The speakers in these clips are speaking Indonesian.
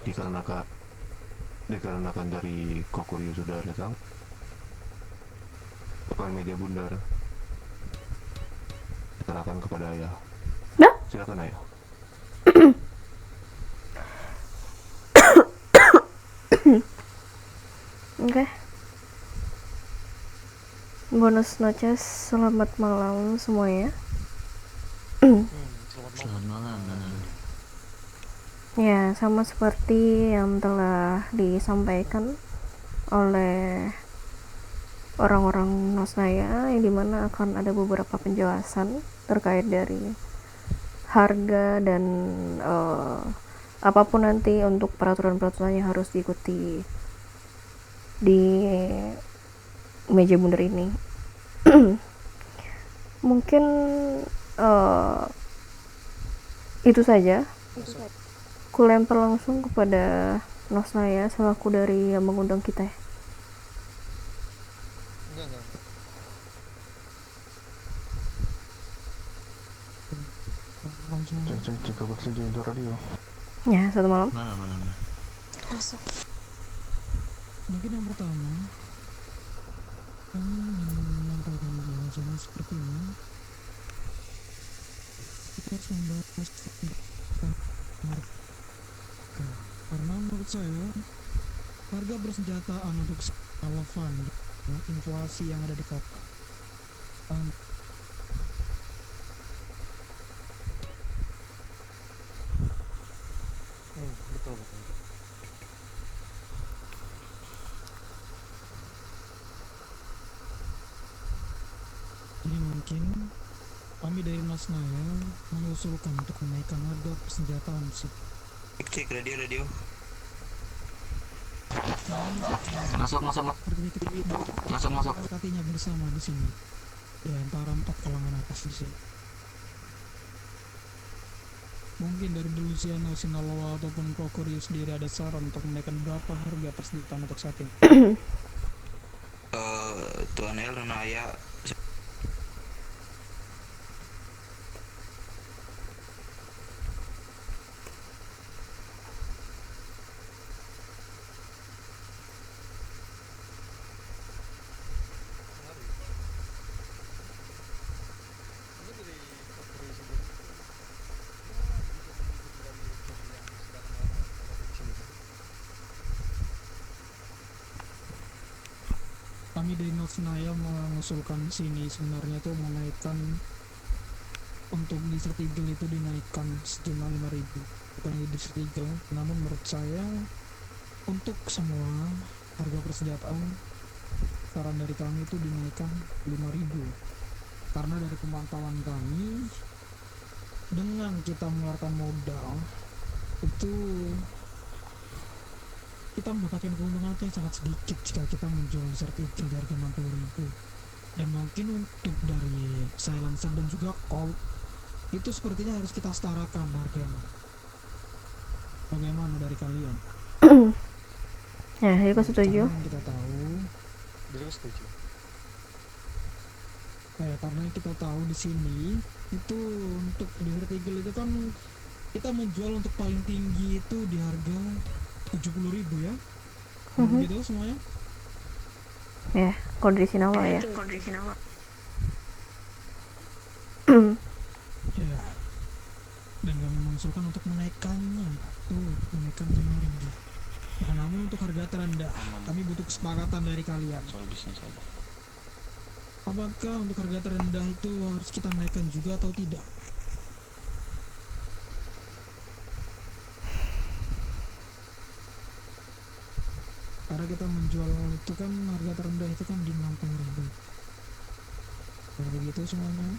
dikarenakan dari Kokuryu sudah datang, tukang meja bundar diserahkan kepada ayah. Nah, Silakan ayah. oke. Bonus noches, selamat malam semuanya. Selamat malam, Nana. Ya, sama seperti yang telah disampaikan oleh orang-orang Nosnaya, yang dimana akan ada beberapa penjelasan terkait dari harga dan apapun nanti untuk peraturan-peraturannya harus diikuti di meja bundar ini. Mungkin itu saja. Aku lempar langsung kepada Nosnaya selaku dari yang mengundang kita. Enggak. Langsung Cek kabar saja untuk radio. Ya, satu malam. Mana. Masuk. mungkin yang pertama kami ingin menyampaikan bahwa sepertinya kita harus membahas tentang harga, karena menurut saya harga persenjataan untuk relevan dengan inflasi yang ada di kota. Betul. Jadi mungkin kami dari Nosnaya mengusulkan untuk menaikkan harga persenjataan sih. Cek radio. Masuk. Artinya bersama di sini di antara 4 kalangan atas di sini. Mungkin dari Delusiana, Sinaloa ataupun Kokuryu sendiri ada saran untuk menaikkan berapa harga persenjataan untuk saat ini? Tuan El dan Ayah Kami dari Nosnaya mengusulkan sini sebenarnya tuh menaikkan untuk di Sertigel itu dinaikkan sejumlah 5.000, bukan di Sertigel. Namun menurut saya untuk semua harga persenjataan saran dari kami itu dinaikkan 5.000, karena dari pemantauan kami dengan kita mengeluarkan modal itu kita mendapatkan keuntungan yang sangat sedikit jika kita menjual Sertigel di harga 60.000. Dan mungkin untuk dari Silencer dan juga Colt itu sepertinya harus kita setarakan harganya. Bagaimana dari kalian? Ya, aku setuju. Karena yang kita tahu, karena yang kita tahu di sini itu untuk di Vertigal itu kan kita menjual untuk paling tinggi itu di harga 70.000 ya. Gitu semuanya. Ya, kalau dari Sinaloa ya. Ya. Dan kami mengusulkan untuk menaikkannya tuh, menaikkan 5.000. Nah, namun untuk harga terendah kami butuh kesepakatan dari kalian. soal bisnis aja. Apakah untuk harga terendah itu harus kita naikkan juga atau tidak? Karena kita menjual itu kan harga terendah itu kan di 60.000. Nah, begitu semuanya.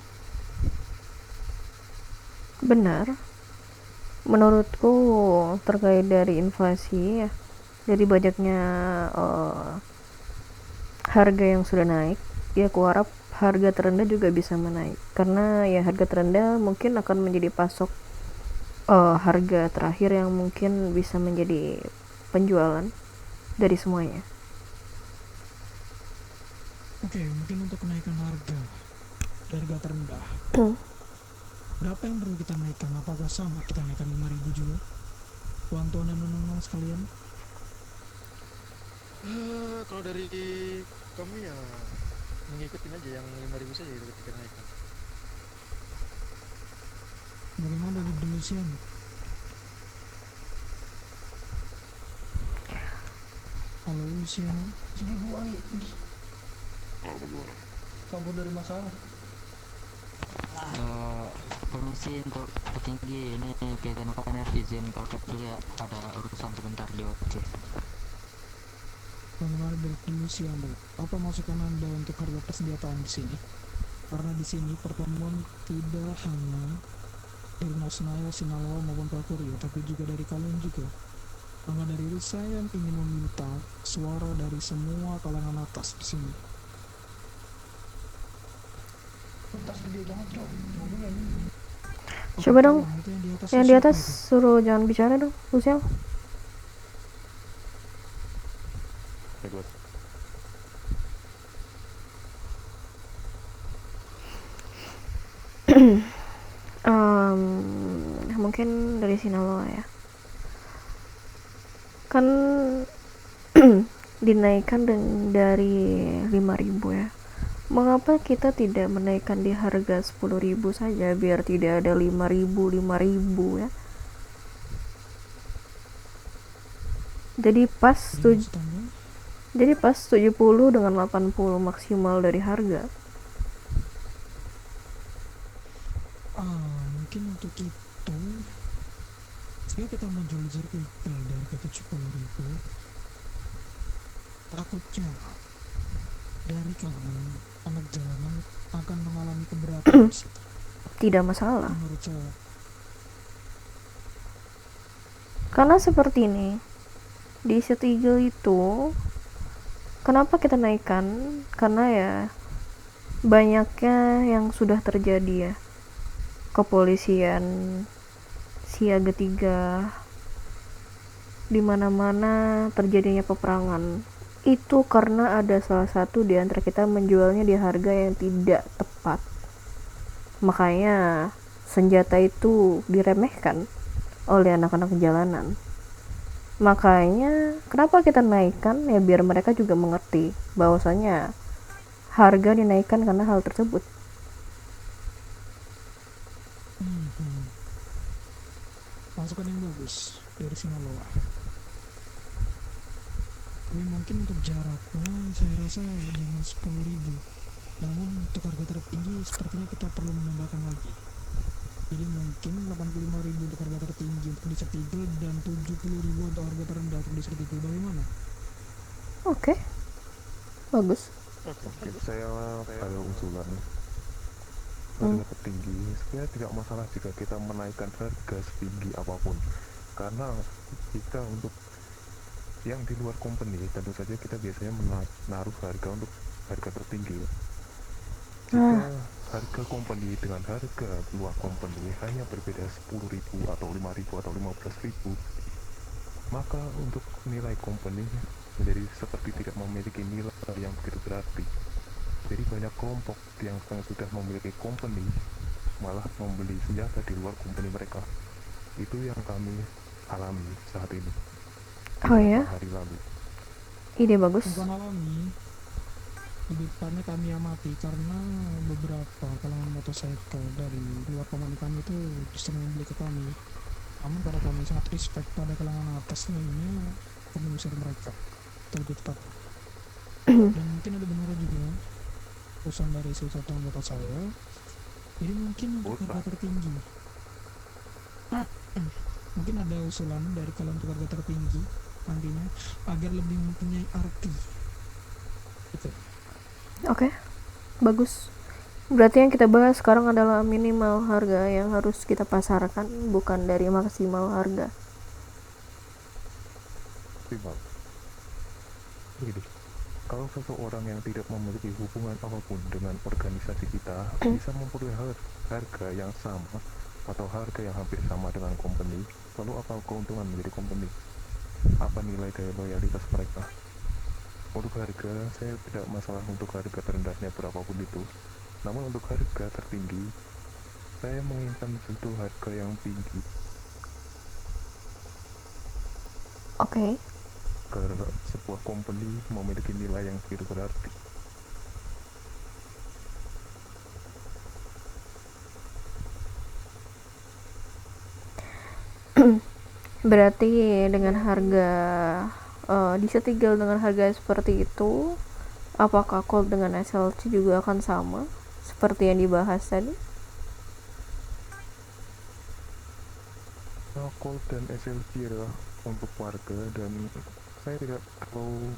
Benar. Menurutku terkait dari inflasi ya, dari banyaknya harga yang sudah naik, ya aku harap harga terendah juga bisa menaik, karena ya harga terendah mungkin akan menjadi pasok harga terakhir yang mungkin bisa menjadi penjualan dari semuanya. Oke, mungkin untuk kenaikan harga dari harga terendah berapa yang perlu kita naikkan? Apakah sama kita naikkan 5.000 juga? tuan-tuan dan nona sekalian? Kalau dari kami ya mengikutin aja yang 5.000 saja itu ketika naikkan. Bagaimana dari Lucian? Halo Lucian. Kabur dari masalah. Permisi untuk petinggi, ini kita nukannya izin kalau dulu ya, ada urusan sebentar di OC. Bagaimana dari Lucian, Bu? Apa masukan Anda untuk harga persediaan di sini? Karena di sini pertemuan tidak hanya dari Nasnaya, Sinaloa maupun Pakurio, tapi juga dari kalian juga. Maka dari itu saya ingin meminta suara dari semua kalangan atas di sini. Coba dong, Itu yang di atas suruh jangan bicara dong, Lucian. Baik, bos. Mungkin dari Sinaloa ya. Kan dinaikkan dari 5.000 ya. Mengapa kita tidak menaikkan di harga 10.000 saja biar tidak ada 5.000 ya. Jadi pas 70 dengan 80 maksimal dari harga. Mungkin untuk itu jika kita menjual jerky dari harga 70.000, takutnya dari kalangan anak jalanan akan mengalami keberatan. Tidak masalah. Menurut saya Karena seperti ini, di Set Eagle itu kenapa kita naikkan? Karena ya banyaknya yang sudah terjadi ya, kepolisian siaga 3, di mana-mana terjadinya peperangan. Itu karena ada salah satu di antara kita menjualnya di harga yang tidak tepat. Makanya senjata itu diremehkan oleh anak-anak jalanan. Makanya kenapa kita naikkan ya, biar mereka juga mengerti bahwasanya harga dinaikkan karena hal tersebut. masukan yang bagus dari Sinaloa. Tapi mungkin untuk jaraknya saya rasa jangan 10.000. Namun untuk harga tertinggi sepertinya kita perlu menambahkan lagi. Jadi mungkin 85.000 untuk harga tertinggi untuk di Set Eagle dan 70.000 untuk harga terendah untuk di Set Eagle. Bagaimana? Oke. Bagus. Oke, saya ada usulan. Harga tertinggi sebenarnya tidak masalah jika kita menaikkan harga setinggi apapun, karena kita untuk yang di luar company tentu saja kita biasanya menaruh harga untuk harga tertinggi. Jika harga company dengan harga luar company hanya berbeda 10.000 atau 5.000 atau 15.000, maka untuk nilai company menjadi seperti tidak memiliki nilai yang begitu berarti. Jadi banyak kelompok yang sudah memiliki company malah membeli senjata di luar company mereka. Itu yang kami alami saat ini. Oh ya, Hari lalu. ide bagus. Bukan alami, lebih tepatnya kami amati karena beberapa kalangan motorcycle dari luar komando kami itu justru membeli ke kami. Namun karena kami sangat respect pada kalangan atas lainnya, kami mengusir mereka. Itu lebih tepat. Dan mungkin ada benar juga urusan dari salah satu anggota saya. Jadi mungkin untuk harga tertinggi, mungkin ada usulan dari kalian untuk harga tertinggi nantinya agar lebih mempunyai arti. Gitu. Oke. Bagus. Berarti yang kita bahas sekarang adalah minimal harga yang harus kita pasarkan, bukan dari maksimal harga. Timbal. Begini, kalau seseorang yang tidak memiliki hubungan apapun dengan organisasi kita bisa memperoleh harga yang sama atau harga yang hampir sama dengan company, lalu apa keuntungan menjadi company? Apa nilai dari loyalitas mereka? Untuk harga, saya tidak masalah untuk harga terendahnya berapapun itu. Namun untuk harga tertinggi, saya menginginkan tentu harga yang tinggi. Oke. ke sebuah company memiliki nilai yang begitu berarti. Berarti dengan harga disetigel dengan harga seperti itu, apakah Colt dengan SLC juga akan sama seperti yang dibahas tadi? Colt dan SLC adalah untuk warga, dan saya tidak terlalu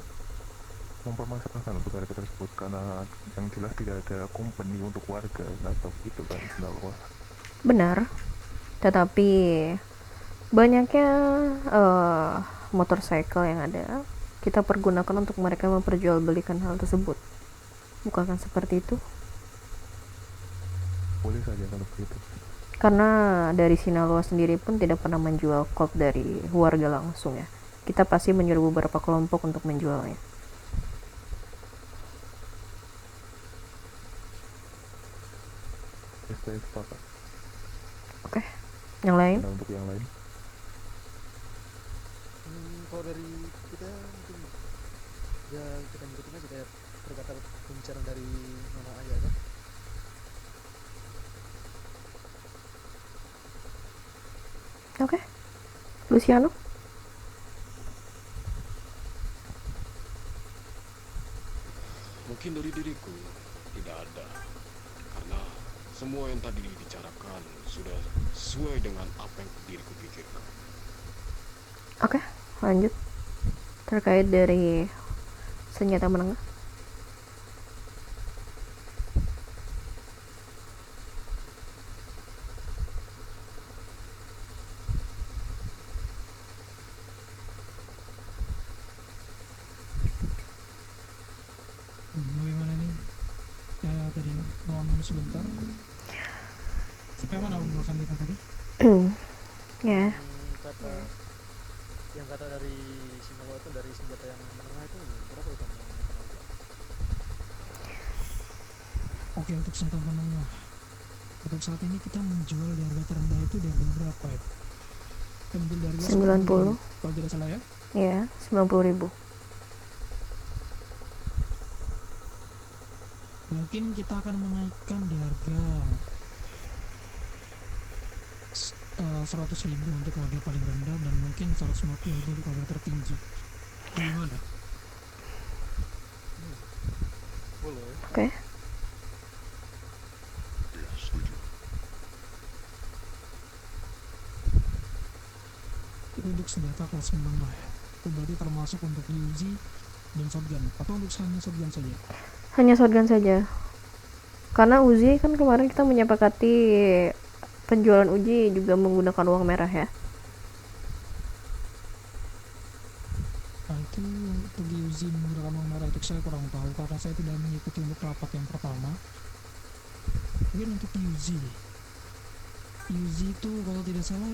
mempermasalahkan untuk harga tersebut karena yang jelas tidak ada company untuk warga atau gitu kan. Benar, tetapi banyaknya motorcycle yang ada kita pergunakan untuk mereka memperjualbelikan hal tersebut, bukan seperti itu? Boleh saja kalau begitu. Karena dari Sinaloa sendiri pun tidak pernah menjual Colt dari warga langsung ya, kita pasti menyuruh beberapa kelompok untuk menjualnya. Saya sepakat. Oke, yang lain? Nah, untuk yang lain Kalau dari kita mungkin ya kita ngikutin aja kayak perkataan pembicaraan dari Nona Ayah kan. Oke, Luciano? Mungkin dari diriku tidak ada, karena semua yang tadi dibicarakan sudah sesuai dengan apa yang diriku pikirkan. Oke, lanjut. Terkait dari senjata menengah. Bagaimana nih? Ya tadi doang dulu sebentar. Sampai mana obrolan kita tadi? Ya, Kata yang kata dari Sinaloa itu dari senjata yang menengah itu berapa itu kamu? Oke, untuk senjata menengah. Untuk saat ini kita menjual di harga terendah itu di harga berapa ya? Kita menjual di harga 90. kalau tidak salah ya. ya 90.000. Mungkin kita akan menaikkan di harga 100.000 untuk harga paling rendah dan mungkin 150.000 untuk harga tertinggi. Gimana? Boleh. Oke. Ya, setuju. Untuk senjata kelas menengah ya. Itu berarti termasuk untuk Uzi dan shotgun atau untuk hanya shotgun saja? Hanya shotgun saja. Karena Uzi kan kemarin kita menyepakati penjualan Uzi juga menggunakan uang merah ya. Nah itu untuk Uzi menggunakan uang merah itu saya kurang tahu karena saya tidak mengikuti untuk rapat yang pertama. Mungkin untuk Uzi itu kalau tidak salah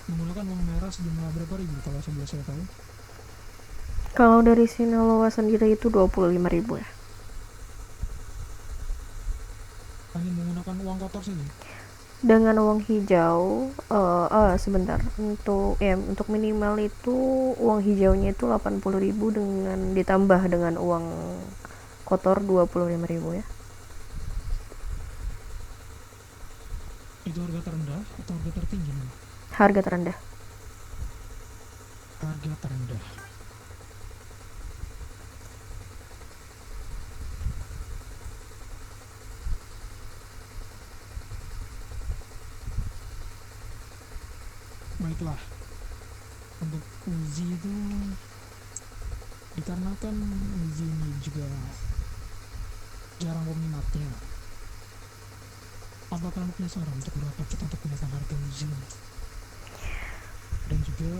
menggunakan uang merah sejumlah berapa ribu kalau sebelah saya tahu. Kalau dari Sinaloa sendiri itu 25.000 ya. Hanya menggunakan uang kotor saja. Dengan uang hijau sebentar, untuk minimal itu uang hijaunya itu 80.000 dengan ditambah dengan uang kotor 25.000 ya. Itu harga terendah atau harga tertinggi nih? Harga terendah. Harga terendah. Baiklah, untuk Uzi itu dikarenakan Uzi ini juga jarang peminatnya. Apakah Anda punya saran untuk berapa kita untuk menekan harga Uzi ini? Dan juga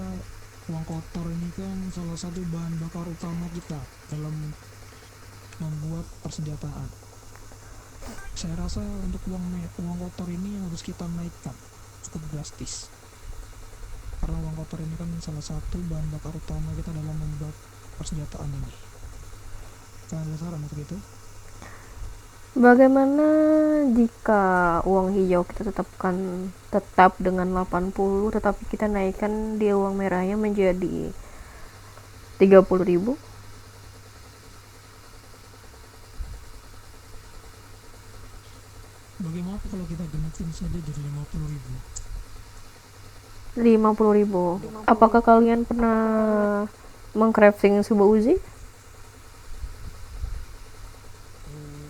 uang kotor ini kan salah satu bahan bakar utama kita dalam membuat persenjataan. Saya rasa untuk uang kotor ini harus kita naikkan cukup drastis. Karena uang kotor ini kan salah satu bahan bakar utama kita dalam membuat persenjataan ini. Kalian ada saran untuk itu? Bagaimana jika uang hijau kita tetap dengan 80, tetapi kita naikkan dia uang merahnya menjadi 30.000. Bagaimana kalau kita genetin saja jadi 50.000? 50.000. Apakah kalian pernah mengcrafting sebuah Uzi?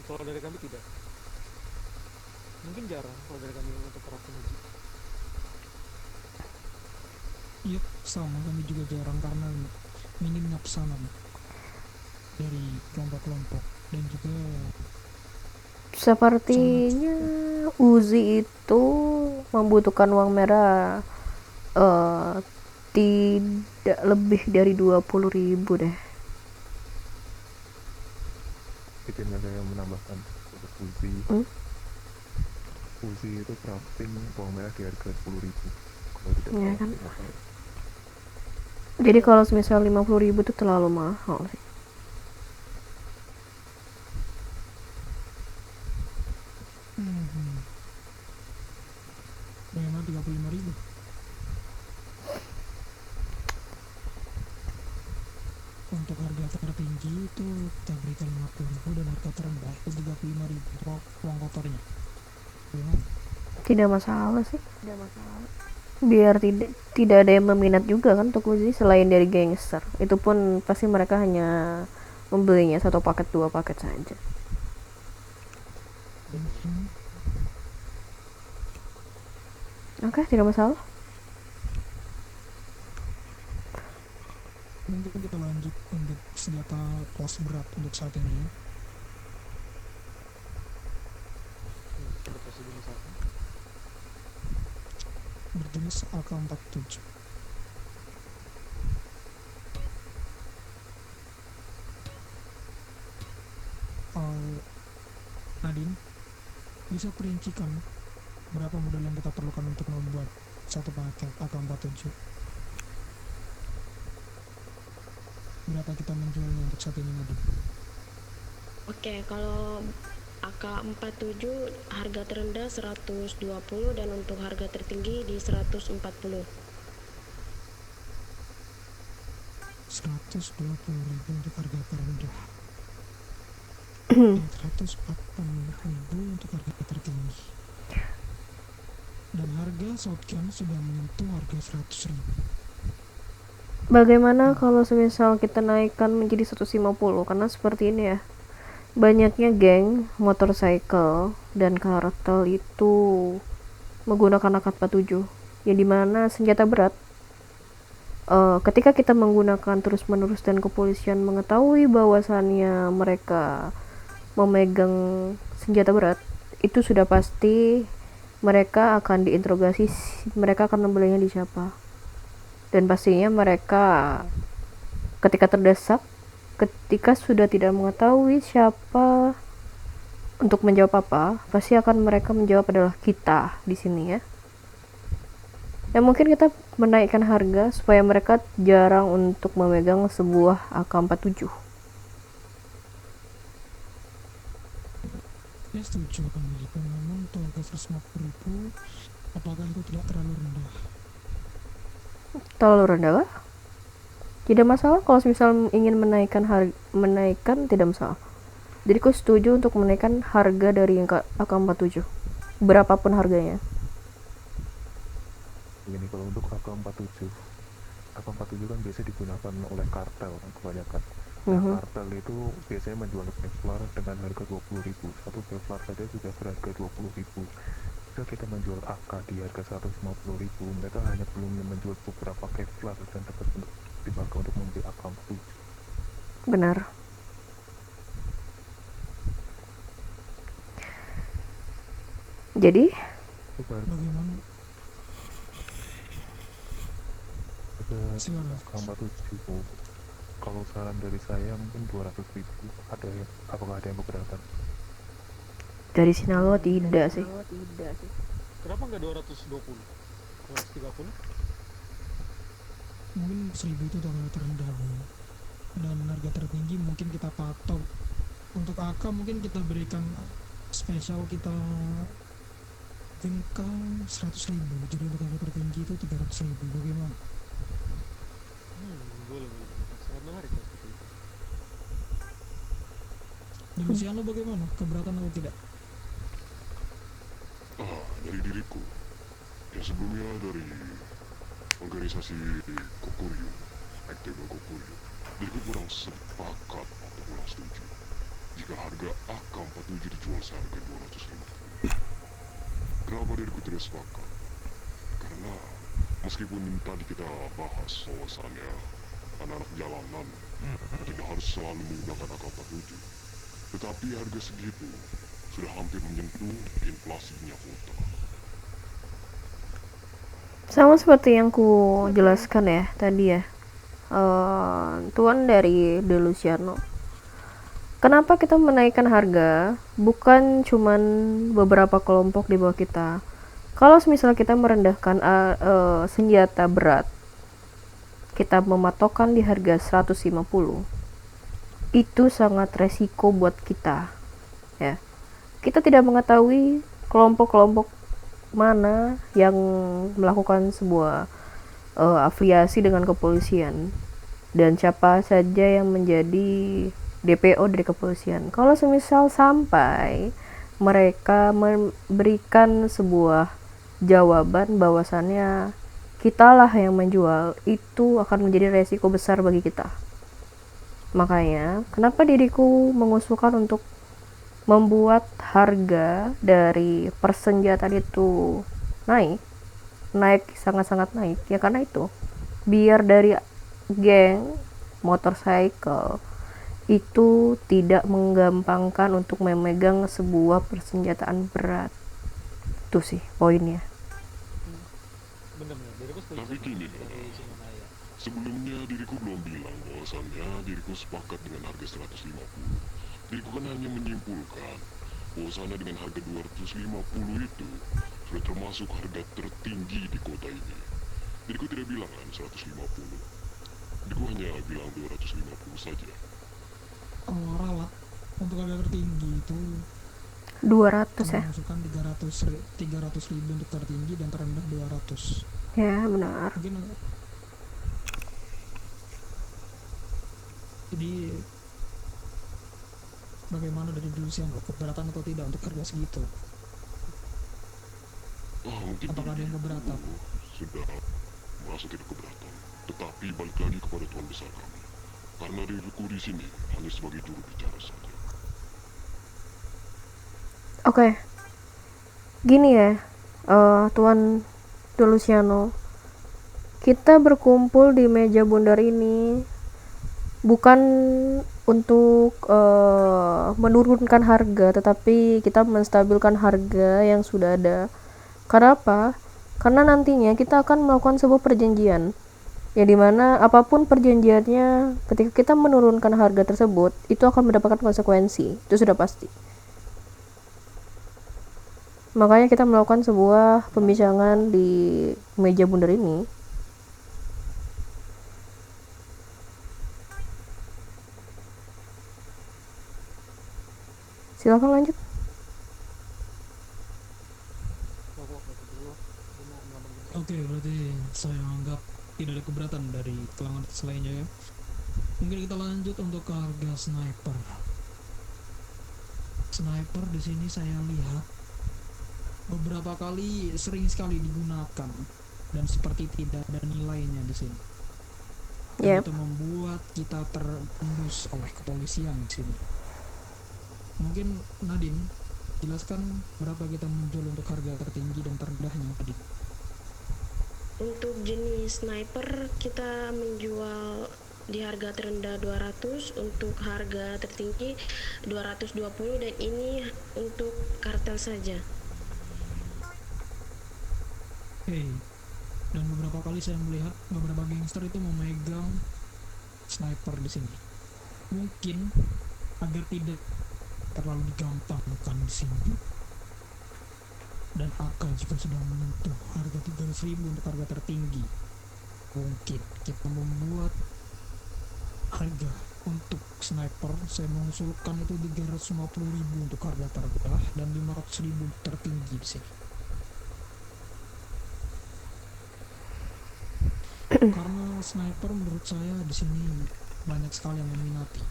Kalau dari kami tidak. Mungkin jarang kalau dari kami untuk crafting uji. Iya, sama kami juga jarang karena minimnya pesanan dari kelompok-kelompok dan juga Sepertinya Uzi itu membutuhkan uang merah tidak lebih dari 20.000 deh. Izin saya menambahkan untuk Uzi. Uzi itu crafting bawang merah di harga 10.000. Kalau tidak Iya salah, kan? tidak salah. Jadi kalau misal 50.000 itu terlalu mahal sih. bagaimana 35.000? Untuk harga tertinggi itu kita berikan 50.000 dan harga terendah itu 35.000 uang kotornya. Bagaimana? Tidak masalah sih. Biar tidak ada yang meminat juga kan untuk Uzi selain dari gangster. Itu pun pasti mereka hanya membelinya 1 paket 2 paket saja. Oke, tidak masalah. Mungkin kita lanjut untuk senjata pos berat untuk saat ini. Berapa sih jenis apa? Berjenis AK-47. Nadine, bisa perincikan berapa modal yang kita perlukan untuk membuat satu paket AK-47? Berapa kita menjualnya untuk saat ini, Nadine? Oke, kalau AK-47 harga terendah 120 dan untuk harga tertinggi di 140. 120.000 untuk harga terendah dan 140.000 untuk harga tertinggi. Dan harga shotgun sudah menyentuh harga 100.000. Bagaimana kalau semisal kita naikkan menjadi 150? Karena seperti ini ya, banyaknya geng motorcycle dan kartel itu menggunakan AK-47 yang dimana senjata berat. Ketika kita menggunakan terus-menerus dan kepolisian mengetahui bahwasannya mereka memegang senjata berat, itu sudah pasti mereka akan diinterogasi, mereka akan membelinya di siapa. Dan pastinya mereka ketika terdesak, ketika sudah tidak mengetahui siapa untuk menjawab apa, pasti akan mereka menjawab adalah kita di sini ya. Ya mungkin kita menaikkan harga supaya mereka jarang untuk memegang sebuah AK-47. Ya setuju akan begitu, namun untuk harga 150.000 apakah itu tidak terlalu rendah? Terlalu rendah kah? Tidak masalah kalau misal ingin menaikkan tidak masalah. Jadi aku setuju untuk menaikkan harga dari yang AK-47 berapapun harganya. Ini kalau untuk AK-47 kan biasanya digunakan oleh kartel kan, kebanyakan. Nah, kartel itu biasanya menjual Kevlar dengan harga 20.000. Satu Kevlar saja sudah berharga 20.000. Jika kita menjual AK di harga 150.000, mereka hanya belum menjual beberapa Kevlar dan dapat dipakai untuk membeli AK-47. Benar. Jadi Bagaimana? AK-47 kalau saran dari saya mungkin 200.000. Apakah ada yang keberatan? dari Sinaloa tidak sih. Kenapa nggak 220? 230? Mungkin 1.000 itu harga terendah, dan harga tertinggi mungkin kita patok. Untuk AK mungkin kita berikan spesial, kita tingkang 100.000, jadi untuk harga tertinggi itu 300.000. Bagaimana? Boleh. Sangat menarik. Luciano bagaimana? Keberatan atau tidak? Dari diriku, yang sebelumnya dari organisasi Kokuryu, Actable Kokuryu, diriku kurang sepakat atau kurang setuju jika harga AK-47 dijual seharga 250. Kenapa diriku tidak sepakat? Karena meskipun tadi kita bahas bahwasannya anak-anak jalanan tidak harus selalu menggunakan AK-47, tetapi harga segitu sudah hampir menyentuh inflasinya kota. Sama seperti yang ku jelaskan ya tadi ya, Tuan dari De Luciano. Kenapa kita menaikkan harga? Bukan cuman beberapa kelompok di bawah kita. Kalau misalnya kita merendahkan senjata berat, kita mematokkan di harga 150, itu sangat resiko buat kita ya. Kita tidak mengetahui kelompok-kelompok mana yang melakukan sebuah afiliasi dengan kepolisian dan siapa saja yang menjadi DPO dari kepolisian. Kalau semisal sampai mereka memberikan sebuah jawaban bahwasannya kitalah yang menjual, itu akan menjadi resiko besar bagi kita. Makanya kenapa diriku mengusulkan untuk membuat harga dari persenjataan itu naik sangat-sangat naik ya, karena itu biar dari geng motorcycle itu tidak menggampangkan untuk memegang sebuah persenjataan berat. Itu sih poinnya. Bener-bener, diriku setuju Tapi gini, dari si Nonaya. sebelumnya diriku belum bilang bahwasannya diriku sepakat dengan harga 150. Diriku kan hanya menyimpulkan bahwasannya dengan harga 250 itu sudah termasuk harga tertinggi di kota ini. Diriku tidak bilang kan 150. Diriku hanya bilang 250 saja. Ralat untuk harga tertinggi itu 200 ya. masukkan 300 ribu untuk tertinggi dan terendah 200. Ya benar. Mungkin jadi bagaimana dari Luciano, keberatan atau tidak untuk harga segitu? Mungkin Apakah ada yang keberatan? sudah merasa tidak keberatan. Tetapi balik lagi kepada Tuan Besar kami. Karena diriku di sini hanya sebagai juru bicara saja. Oke. Gini ya, Tuan De Luciano. Kita berkumpul di meja bundar ini bukan untuk menurunkan harga, tetapi kita menstabilkan harga yang sudah ada. Karena apa? Karena nantinya kita akan melakukan sebuah perjanjian, ya dimana apapun perjanjiannya, ketika kita menurunkan harga tersebut, itu akan mendapatkan konsekuensi. Itu sudah pasti. Makanya kita melakukan sebuah pembicaraan di meja bundar ini. Silakan lanjut. Oke, berarti saya anggap tidak ada keberatan dari kalangan selainnya ya. Mungkin kita lanjut untuk ke harga sniper. Sniper di sini saya lihat beberapa kali sering sekali digunakan dan seperti tidak ada nilainya di sini. Dan Yep. itu membuat kita terendus oleh kepolisian di sini. Mungkin Nadine jelaskan berapa kita menjual untuk harga tertinggi dan terendahnya tadi. Untuk jenis sniper kita menjual di harga terendah 200, untuk harga tertinggi 220, dan ini untuk kartel saja. Dan beberapa kali saya melihat beberapa gangster itu memegang sniper di sini. Mungkin agar tidak terlalu digampangkan di sini. Dan AK juga sudah menyentuh harga 300.000 untuk harga tertinggi. Mungkin kita membuat harga untuk sniper, saya mengusulkan itu 350.000 untuk harga terendah dan 500.000 tertinggi di sini. Karena sniper menurut saya di sini banyak sekali yang meminati.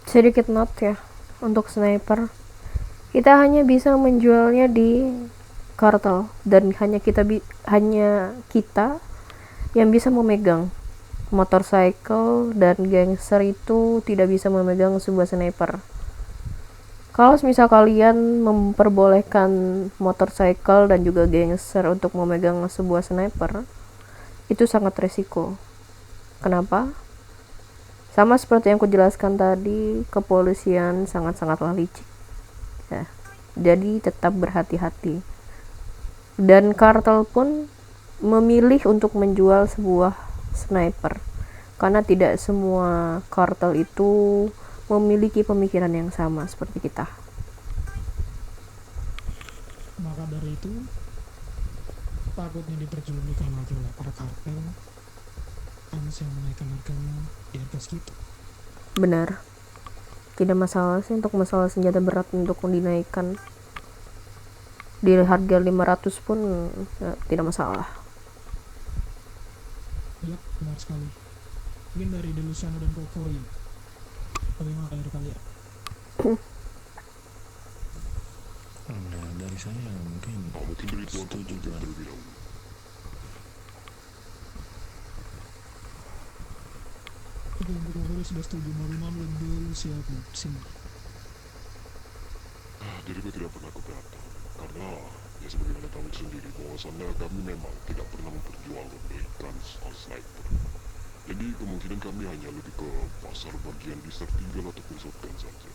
sedikit note ya untuk sniper, kita hanya bisa menjualnya di kartel dan hanya kita yang bisa memegang. Motorcycle dan gangster itu tidak bisa memegang sebuah sniper. Kalau misal kalian memperbolehkan motorcycle dan juga gangster untuk memegang sebuah sniper, itu sangat resiko. Kenapa? Sama seperti yang kujelaskan tadi, kepolisian sangat-sangatlah licik. Ya. Jadi tetap berhati-hati. Dan kartel pun memilih untuk menjual sebuah sniper karena tidak semua kartel itu memiliki pemikiran yang sama seperti kita. Maka dari itu takutnya diperjualbelikan lagi oleh para kartel, Hans yang menaikkan harganya di harga segitu. Benar, tidak masalah sih untuk masalah senjata berat untuk dinaikkan di harga 500 pun ya, tidak masalah. Yap, benar sekali. Mungkin dari Delusiano dan Kokori, bagaimana dari kalian? Nah, dari saya mungkin Mungkin dari tuan setuju Tuan tuan. terlebih dahulu. Oke, untuk Kokori sudah setuju, bagaimana dengan Delusiano? Sini. Diriku tidak pernah keberatan karena ya sebagaimana tahu sendiri bahwasannya kami memang tidak pernah memperjualbelikan soal sniper. Jadi kemungkinan kami hanya lebih ke pasar bagian disertinggal ataupun shotgun saja.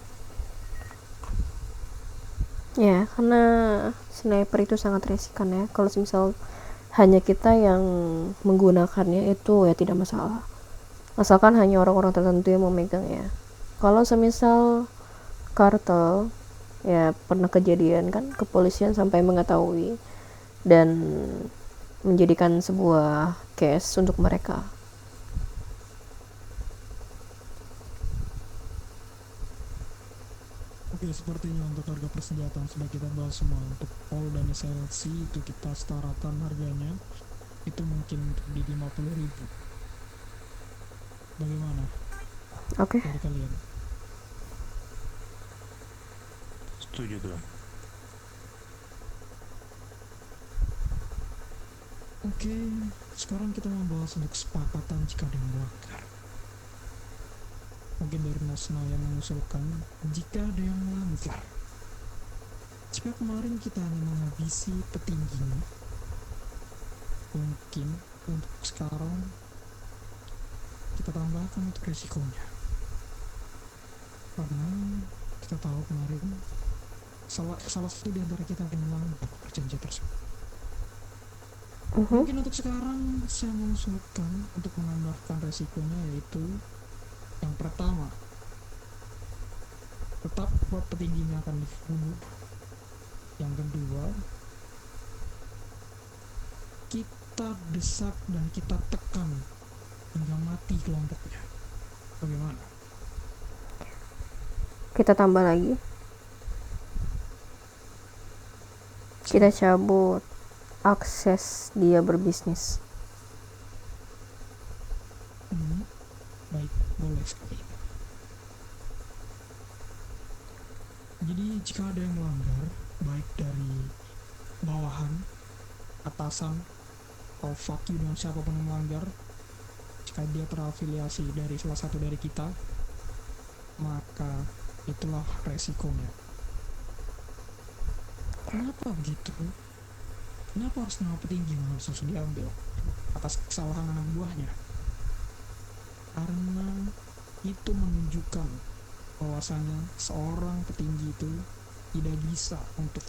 Ya, karena sniper itu sangat risikan ya. Kalau misal hanya kita yang menggunakannya itu ya tidak masalah. Asalkan hanya orang-orang tertentu yang memegang ya. Kalau semisal kartel, ya pernah kejadian kan kepolisian sampai mengetahui dan menjadikan sebuah case untuk mereka. Oke, sepertinya untuk harga persenjataan sudah kita bahas semua. Untuk Pol dan SLC itu kita setarakan harganya itu mungkin di 50.000. Bagaimana Oke. dari kalian? Setuju tuan. Oke, sekarang kita membahas untuk kesepakatan jika ada yang melanggar. Mungkin dari Nasna yang mengusulkan jika ada yang melanggar. Jika kemarin kita hanya menghabisi petingginya, mungkin untuk sekarang kita tambahkan untuk resikonya. Karena kita tahu kemarin salah satu di antara kita akan melanggar perjanjian tersebut. Mungkin untuk sekarang saya mengusulkan untuk menambahkan resikonya, yaitu yang pertama, tetap buat petingginya akan dibunuh. Yang kedua, kita desak dan kita tekan hingga mati kelompoknya. Bagaimana? Kita tambah lagi. Kita cabut akses dia berbisnis. Baik, boleh sekali. Jadi jika ada yang melanggar, baik dari bawahan, atasan, atau fuck you dengan siapapun yang melanggar, jika dia terafiliasi dari salah satu dari kita, maka itulah resikonya. Kenapa begitu? Kenapa harus nama petinggi yang harus diambil atas kesalahan anak buahnya? Karena itu menunjukkan bahwasanya seorang petinggi itu tidak bisa untuk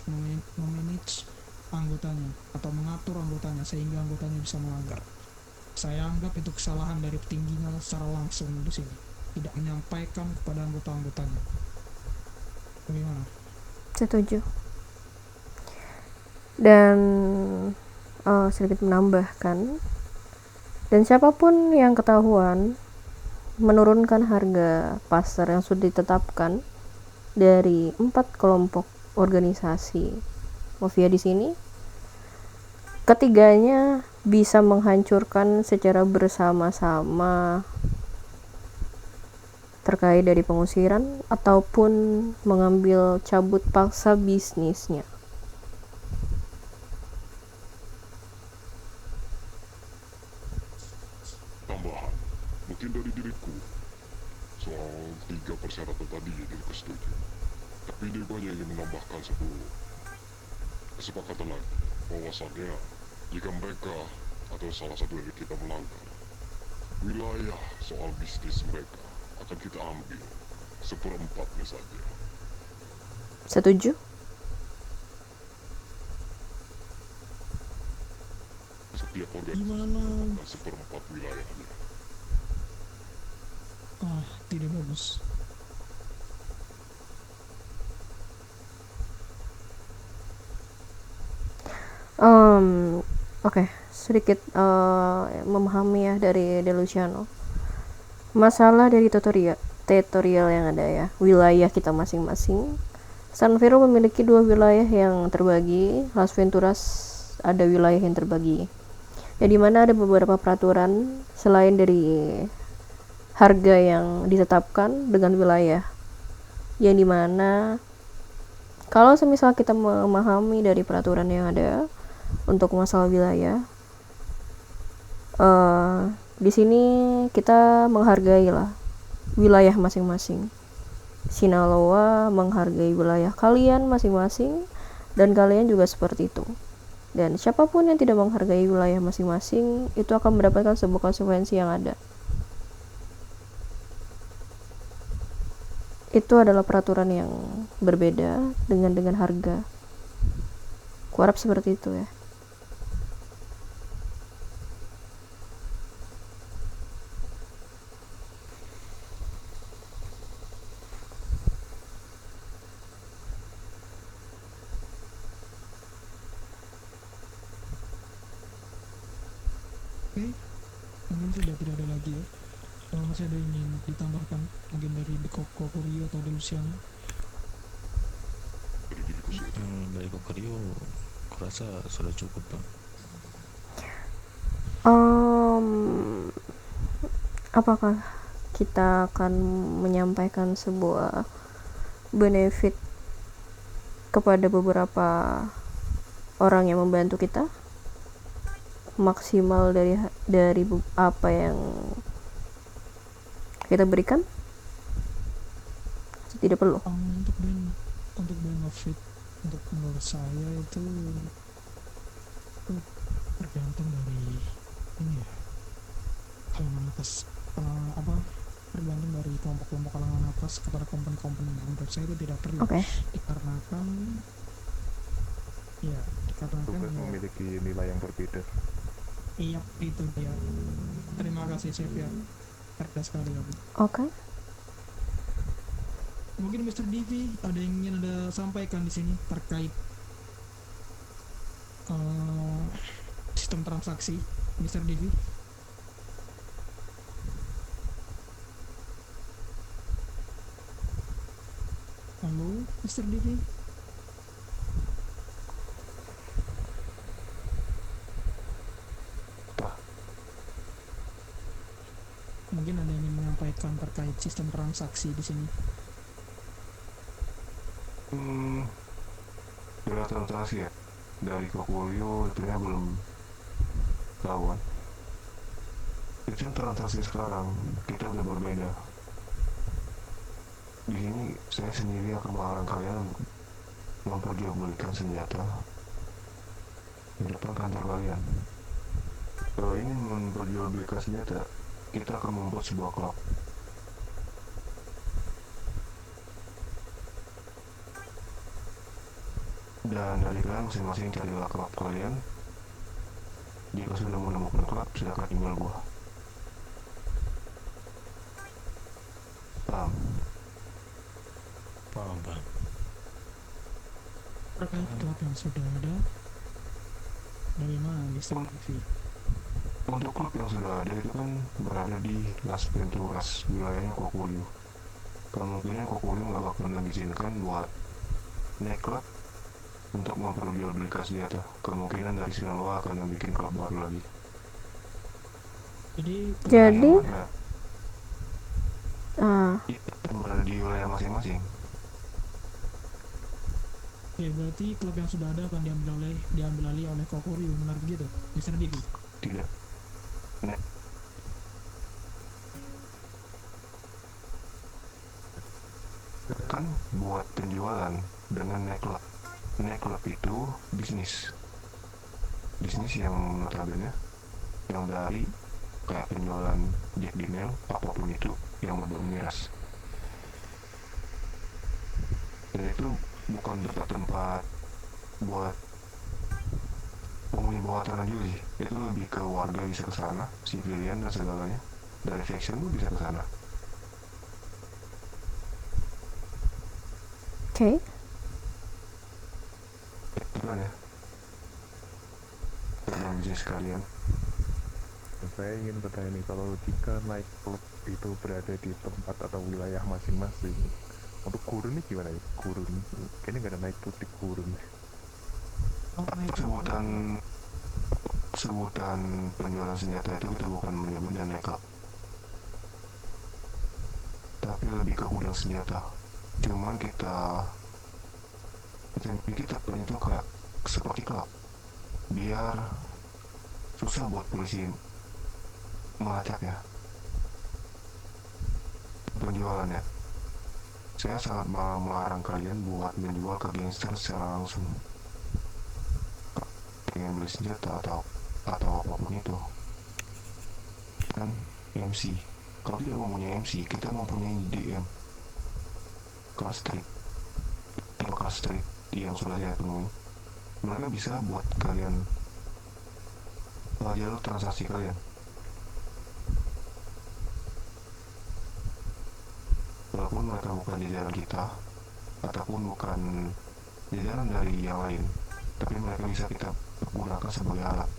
memanage anggotanya atau mengatur anggotanya sehingga anggotanya bisa melanggar. Saya anggap itu kesalahan dari petingginya secara langsung di sini, tidak menyampaikan kepada anggota-anggotanya. Bagaimana? Setuju. Dan sedikit menambahkan, dan siapapun yang ketahuan menurunkan harga pasar yang sudah ditetapkan dari 4 kelompok organisasi mafia di sini, ketiganya bisa menghancurkan secara bersama-sama terkait dari pengusiran ataupun mengambil cabut paksa bisnisnya. Tambahan, mungkin dari diriku, soal 3 persyaratan tadi diriku setuju. Tapi diriku hanya ingin menambahkan sebuah kesepakatan lagi, bahwasannya jika mereka atau salah satu dari kita melanggar, wilayah soal bisnis mereka akan kita ambil 1/4-nya saja. Setuju? Setiap organisasi Gimana? dan 1/4 wilayahnya. Tidak bagus. Oke, sedikit memahami ya dari Deluciano. Masalah dari tutorial yang ada ya, wilayah kita masing-masing. San Fierro memiliki 2 wilayah yang terbagi, Las Venturas ada wilayah yang terbagi. Ya dimana ada beberapa peraturan selain dari harga yang ditetapkan dengan wilayah. Yang dimana kalau semisal kita memahami dari peraturan yang ada untuk masalah wilayah, di sini kita menghargai lah wilayah masing-masing. Sinaloa menghargai wilayah kalian masing-masing dan kalian juga seperti itu. Dan siapapun yang tidak menghargai wilayah masing-masing itu akan mendapatkan sebuah konsekuensi yang ada. Itu adalah peraturan yang berbeda dengan harga. Kuharap seperti itu ya. Oke, mungkin sudah tidak ada lagi ya. Kalau masih ada yang ingin ditambahkan, mungkin dari Kokurio atau Deluciano. Dari diriku saja. Dari Kokurio kurasa sudah cukup, Pak. Apakah kita akan menyampaikan sebuah benefit kepada beberapa orang yang membantu kita, maksimal dari apa yang kita berikan? Tidak perlu. Untuk benefit, untuk menurut saya itu tergantung dari ini ya, kalangan atas, tergantung dari kelompok-kelompok kalangan atas kepada kompon-kompon. Menurut saya itu tidak perlu. Oke. dikarenakan Tugas memiliki nilai yang berbeda. iya, itu dia. Terima kasih Chef ya, cerdas sekali kamu. Oke. Mungkin Mr. Divi ada yang ingin Anda sampaikan di sini terkait sistem transaksi, Mr. Divi. Halo, Mr. Divi. Mungkin ada yang ingin menyampaikan terkait sistem transaksi di sini. Bila transaksi ya dari Kokurio itu ya belum tahu kan. Sistem transaksi sekarang kita udah berbeda. Di sini saya sendiri akan melarang kalian memperjualbelikan senjata di depan kantor kalian. Kalau ini memperjualbelikan senjata, kita akan membuat sebuah klub. Dan dari kalian masing-masing carilah klub kalian. Jika sudah menemukan klub, silakan email gua. Paham? Paham, Pak. Terkait klub yang sudah ada, bagaimana Mr. Divi? Untuk klub yang sudah ada itu kan berada di Las Venturas, wilayahnya Kokurio. Kemungkinan Kokurio nggak bakal mengizinkan buat naik klub untuk memperjualbelikan senjata. Kemungkinan dari Sinaloa akan bikin klub baru lagi. Jadi Jadi Ya, Ah, Itu berada di wilayah masing-masing. Oke, berarti klub yang sudah ada akan diambil alih oleh Kokuryu, benar begitu, Mr. Diki? Tidak. Nah, kan buat penjualan dengan nightclub. Nightclub itu bisnis yang notabene yang dari kayak penjualan Jack Daniel apapun itu yang berbau miras. Dan itu bukan tempat buat penghuni bawah tanah juga sih. Itu lebih ke warga bisa ke sana, civilian dan segalanya. Dari faction pun bisa ke sana. oke. Gimana ya? Tentang bisnis kalian. Saya ingin bertanya nih, kalau jika nightclub itu berada di tempat atau wilayah masing-masing, untuk gurun ini gimana ya? Gurun, kayaknya nggak ada nightclub di gurun. Sebutan penjualan senjata itu bukan menyebut dan nightclub, tapi lebih ke gudang senjata. Cuman kita punya itu kayak seperti klub, biar susah buat polisi melacak ya penjualannya. Saya sangat melarang kalian buat menjual ke gangster secara langsung. Pengen beli senjata atau apapun itu kan MC. Kalau tidak mempunyai MC, kita mempunyai DM Class Street yang sudah saya temui. Mereka bisa buat kalian jalur transaksi kalian. Walaupun mereka bukan jajaran kita ataupun bukan jajaran dari yang lain, tapi mereka bisa kita gunakan sebagai alat.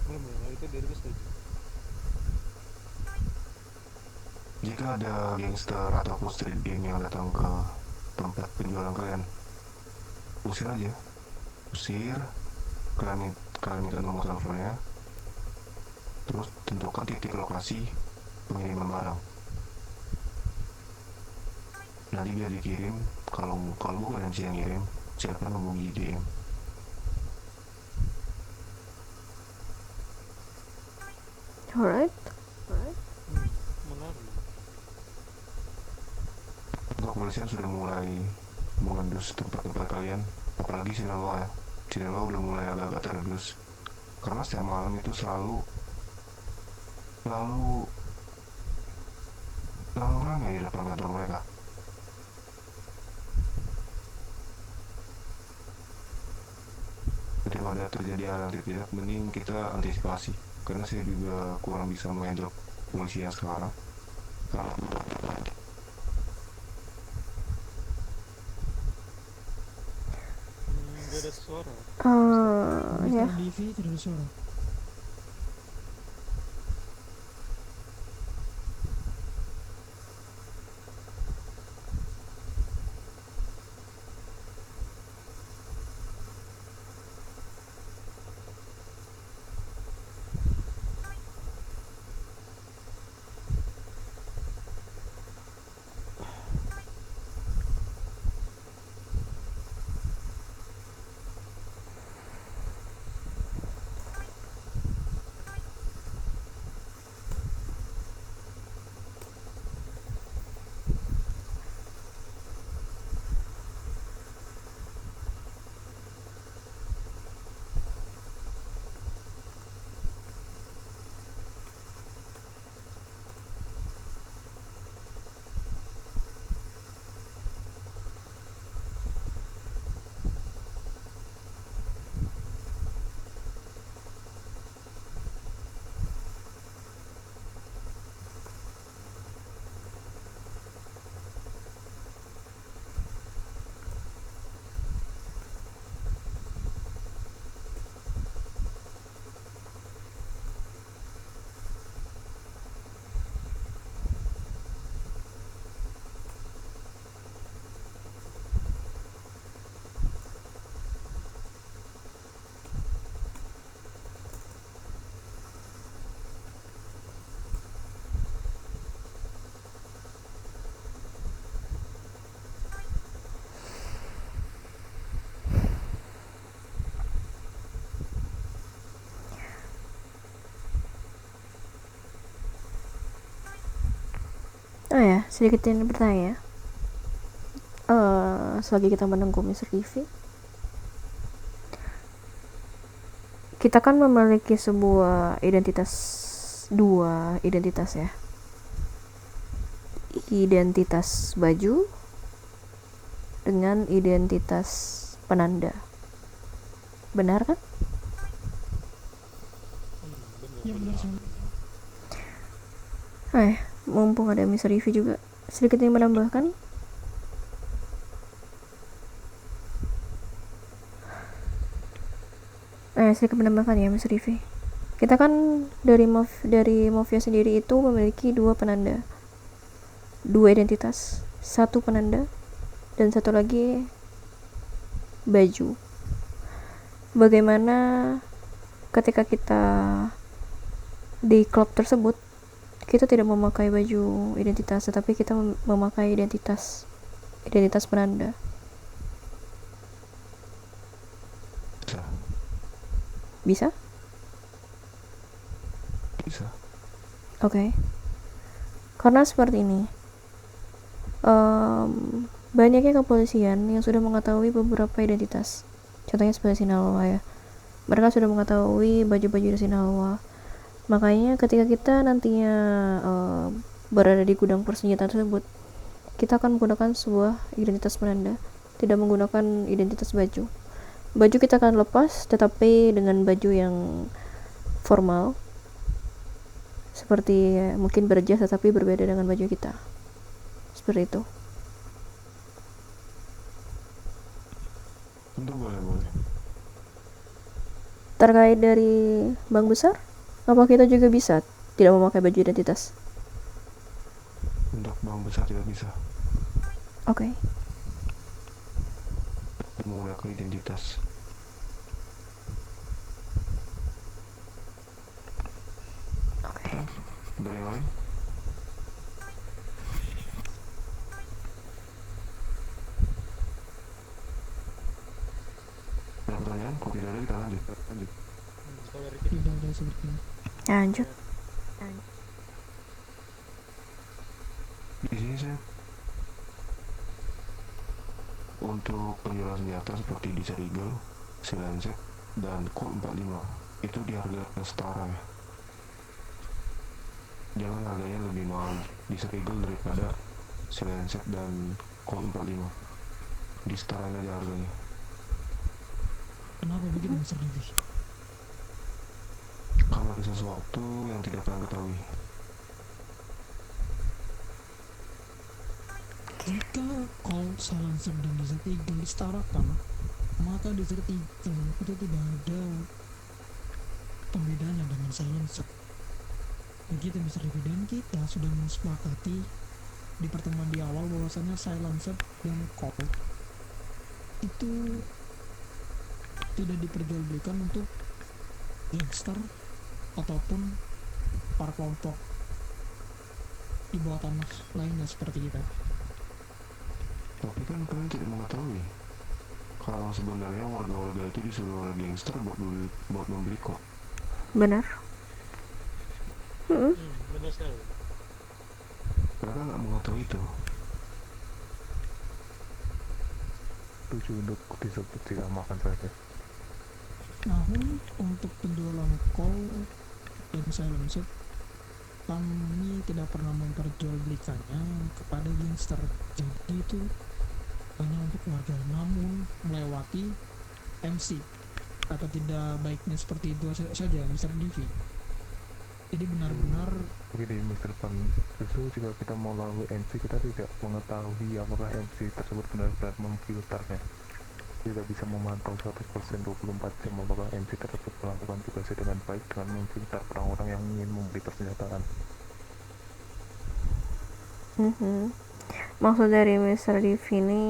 Belum ya, kalau itu dari gue setuju. Jika ada gangster ataupun street gang yang datang ke tempat penjualan kalian, usir aja. Kalian minta nomor teleponnya, terus tentukan titik lokasi pengiriman barang. Nanti biar dikirim. Kalau bukan MC yang ngirim, silakan hubungi DM. Alright. Menarik. Kepolisian sudah mulai mengendus tempat-tempat kalian, apalagi Sinaloa ya. Sinaloa udah mulai agak-agak terendus karena setiap malam itu selalu ramai di depan kantor mereka. Daripada terjadi hal yang tidak, mending kita antisipasi. Karena saya juga kurang bisa menghandle polisi yang sekarang. Karena Gak ada suara. Ya. Mr. Divi tidak ada suara. ya, sedikit ini bertanya. Selagi kita menunggu Mr. Divi, kita kan memiliki sebuah dua identitas ya. Identitas baju dengan identitas penanda. Benar kan? Ya benar sekali. Mumpung ada Mr. Divi juga, sedikit yang menambahkan. Sedikit menambahkan ya Mr. Divi. Kita kan dari Mafia sendiri itu memiliki dua penanda, dua identitas, satu penanda dan satu lagi baju. Bagaimana ketika kita di klub tersebut, kita tidak memakai baju identitas, tetapi kita memakai identitas penanda. Bisa? Bisa. Oke. Karena seperti ini, banyaknya kepolisian yang sudah mengetahui beberapa identitas. Contohnya seperti Sinaloa ya. Mereka sudah mengetahui baju-baju dari Sinaloa. Makanya ketika kita nantinya berada di gudang persenjataan tersebut, kita akan menggunakan sebuah identitas penanda, tidak menggunakan identitas baju. Baju kita akan lepas, tetapi dengan baju yang formal, seperti mungkin berjas tetapi berbeda dengan baju kita, seperti itu. Tentu boleh. Terkait dari Bang Besar, apa kita juga bisa tidak memakai baju identitas? Untuk Bang Besar tidak bisa Oke. menggunakan identitas. Dari yang lain? Ada pertanyaan? Kalau tidak ada kita lanjut. Tidak ada sepertinya. Lanjut. Di sini saya untuk penjualan senjata seperti di Serigel, Silenset, dan Colt 45 itu di harga setara ya. Jangan harganya lebih mahal di Serigel daripada Silenset dan Colt 45. Di setarain aja harganya. Kenapa begitu Mr. Divi? Karena ada sesuatu yang tidak kalian ketahui. Jika Colt, Silencer, dan Desert Eagle disetarakan, maka Desert Eagle itu tidak ada pembedanya dengan Silencer. Begitu Mr. Divi, dan kita sudah mensepakati di pertemuan di awal bahwasanya Silencer dan Colt itu tidak diperjualbelikan untuk gangster ataupun para kelompok di bawah tanah lainnya seperti kita. Tapi kan kalian tidak mengetahui kalau sebenarnya warga-warga itu disuruh oleh gangster buat membeli kok. Benar. Benar sekali. Mereka nggak mengetahui itu. Setuju untuk disebut makan saja. Namun untuk penjualan Colt dan Silencer, kami tidak pernah memperjualbelikannya kepada gangster. Jadi itu hanya untuk warga, namun melewati MC. Atau tidak baiknya seperti itu saja Mr. Divi. Jadi benar-benar Begini Mr. Pan, justru jika kita mau lalu MC, kita tidak mengetahui apakah MC tersebut benar-benar memfilternya. Tidak bisa memantau 100% 24 jam apakah MC tersebut melakukan tugasnya dengan baik dengan memfilter orang-orang yang ingin membeli persenjataan. Maksud dari Mr. Div ini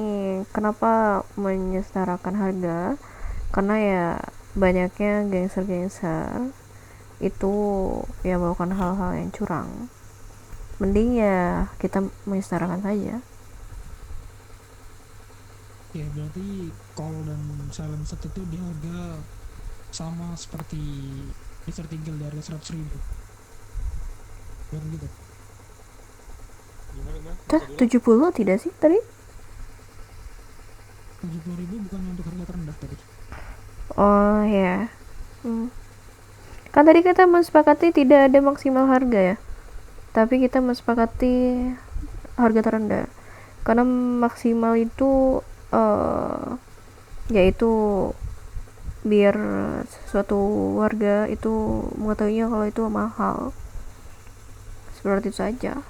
kenapa menyetarakan harga? Karena ya banyaknya gangster-gangster itu ya melakukan hal-hal yang curang. Mending ya kita menyetarakan saja. ya berarti Colt dan Silencer itu di harga sama seperti Desert Eagle di harga 100.000. Bukan gitu? Gimana? Tuh, Baca dulu. 70 tidak sih tadi? 70.000 bukan untuk harga terendah tadi. Oh ya. Kan tadi kita mensepakati tidak ada maksimal harga ya. Tapi kita mensepakati harga terendah. Karena maksimal itu yaitu biar suatu warga itu mengetahuinya kalau itu mahal. Seperti itu saja.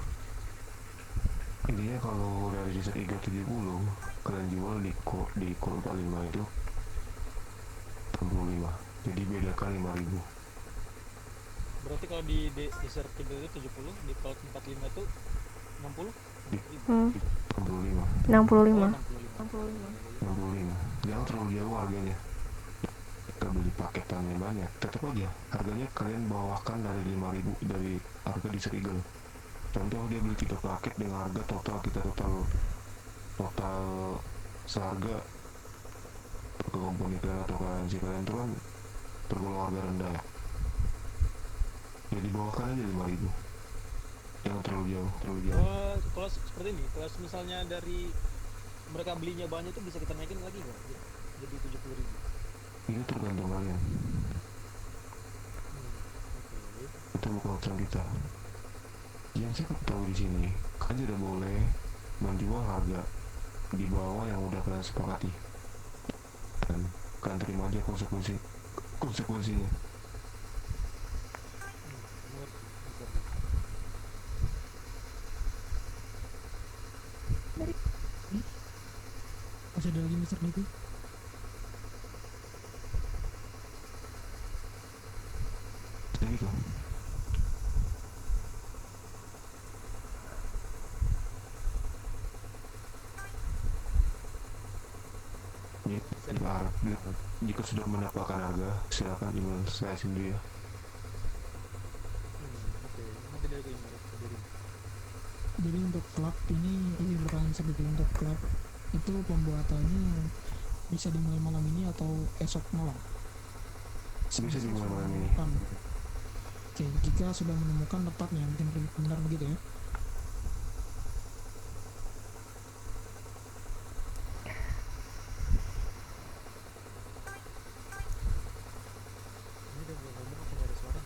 Intinya kalau dari Desert Eagle 70 kalian jual di Core 45 itu 65, jadi bedakan 5.000. Berarti kalau di Desert Eagle itu 70, di Cloud 45 itu 60? 65. 65. 65. Jangan terlalu jauh harganya. Kita beli paketannya banyak, tetap aja harganya kalian bawahkan dari 5.000 dari harga Desert Eagle. Contoh dia beli 3 paket dengan harga total kita total seharga ke komponi kalian atau currency kalian itu kan tergolong harga rendah ya. Jadi bawahkan aja 5.000. Jangan terlalu jauh. Kalau seperti ini, kalau misalnya dari mereka belinya banyak itu bisa kita naikin lagi nggak? Jadi 70.000. Itu tergantung kalian. Itu bukan urusan kita. Yang saya tahu di sini, kalian tidak boleh menjual harga di bawah yang udah kalian sepakati. Dan kalian terima aja konsekuensinya. Masih ada lagi Mr. Niku? Jadi gitu. Jika sudah mendapatkan harga, silakan email saya sendiri ya. Oke, nanti dari itu email sendiri. Jadi untuk klub ini pertanyaan sedikit, untuk klub itu pembuatannya bisa dimulai malam ini atau esok malam? Bisa dimulai malam ini. Oke, jika sudah menemukan tempatnya, benar begitu ya? Ini udah ngomong apa nggak ada suara?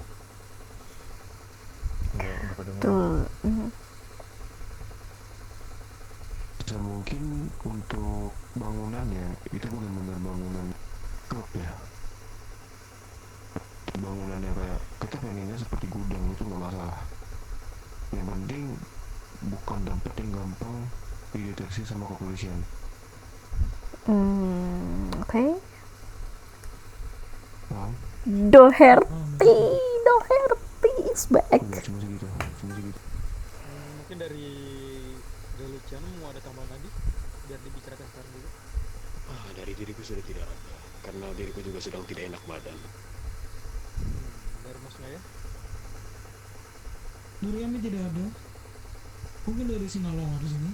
Nggak pada Tuh. Mungkin untuk bangunannya itu benar-benar bangunan klub ya. Bangunannya kayak kita pengennya seperti gudang itu nggak masalah. Yang penting bukan tempat yang gampang dideteksi sama kepolisian. Oke. Paham? Doherty is back. Udah cuma segitu. Mungkin dari Luciano mau ada tambahan lagi biar dibicarakan sekarang dulu. Dari diriku sudah tidak ada, karena diriku juga sedang tidak enak badan. Dari Mas Maya? Dari kami tidak ada. Mungkin dari Sinaloa di sini.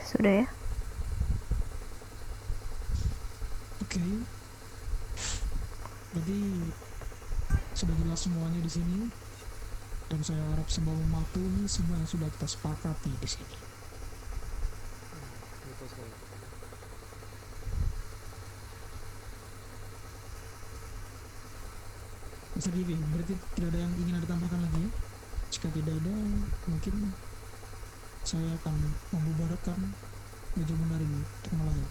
Sudah ya. Oke. Jadi sudah jelas semuanya di sini. Dan saya harap semua mematuhi semua yang sudah kita sepakati di sini. Betul sekali. Mr. Givi, berarti tidak ada yang ingin ada tambahkan lagi ya? Jika tidak ada, mungkin saya akan membubarkan meja benar ini untuk malam.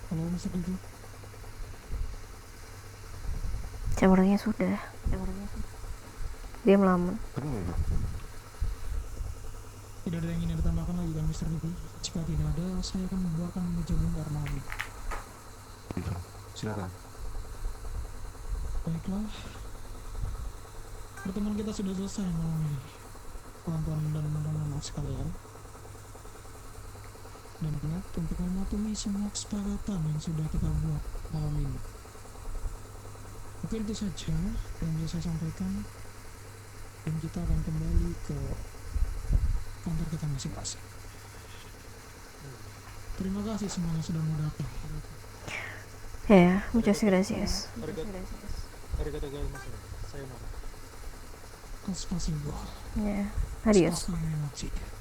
Halo Mr. Givi. Camernya sudah. Dia melamun. Kenapa itu? Tidak ada yang ingin ada tambahkan lagi kan Mr. Givi? Jika tidak ada, saya akan membubarkan meja benar malam ini. Gitu. Silakan. Baiklah, pertemuan kita sudah selesai malam ini, kawan-kawan dan teman-teman sekalian. Dan ingat untuk mematuhi semua kesepakatan yang sudah kita buat malam ini. Mungkin itu saja yang bisa saya sampaikan, dan kita akan kembali ke kantor kita masing-masing. Terima kasih semuanya sudah mau datang. Ya, muchas gracias. Arigato. Arigatou gozaimasu. Sayonara. Spasibo. Ya, adios. Spasibo.